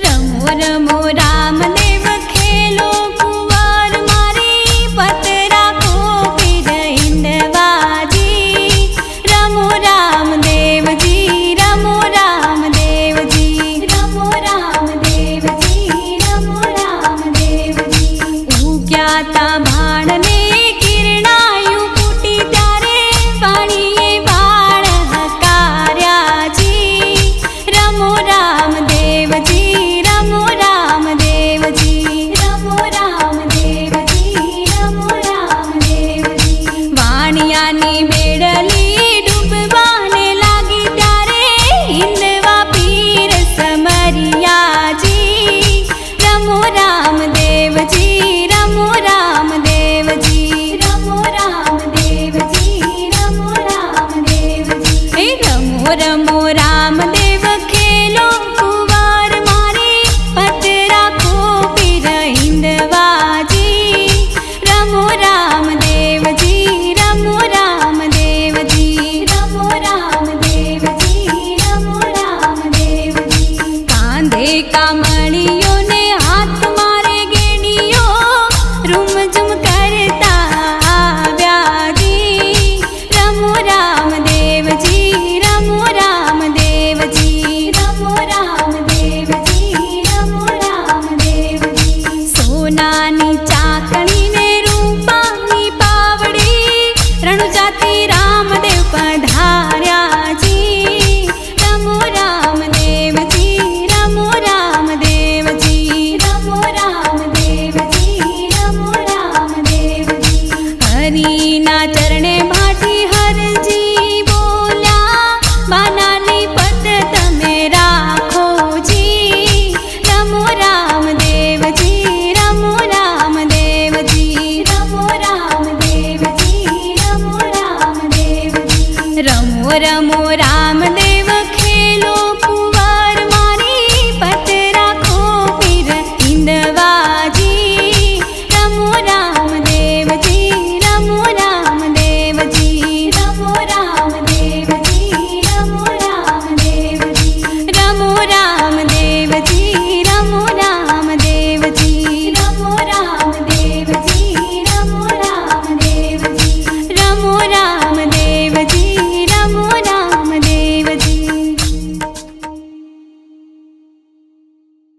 रमो रमो रामदेव खेलो कुंवर मारी पतरा को फिर हिंदवाजी। रमो रामदेव जी, रमो रामदेव जी, रमो रामदेव जी, रमो रामदेव जी। उग्याता भाणने किरणायु फूटी त्यारे पाणीए बाळ हकार्याजी। रमो रामदेव जी, रमो रामदेव जी, रमो रामदेव जी, रमो रामदेव जी। वाणियानी बेडली डूबवाने लागी त्यारे हिंदवा पीर समरियाजी। रमो रामदेव जी, रमो रामदेव जी, रमो रामदेव जी, रमो रामदेव जी। हे रमो रमो रामदेव खेलो कुंवर मारी पतरा को फिर हिंदवाजी। रमो रामदेव जी, रमो रामदेव जी, रमो रामदेव जी, रमो रामदेव जी। कांधे का मणियों ने हाथ मारे गेड़ियों रूम झुम करता व्याजी। रमो रामदेव जी, रमो रामदेव जी, रमो रामदेव जी, रमो रामदेव जी। सोनानी चाकणी ने रूपानी पावड़ी रणुजाती रामदेव पधार्याजी। रमो रामदेव जी, रमो रामदेव जी, रमो रामदेव जी, रमो रामदेव जी। हरिना चरणे भाटी हरजी बोल्या बानानी पत तमे राखो जी। रमो रामदेव जी, रमो रामदेव जी, रमो रामदेव जी, रमो रामदेव जी। रमो रमो रामदेव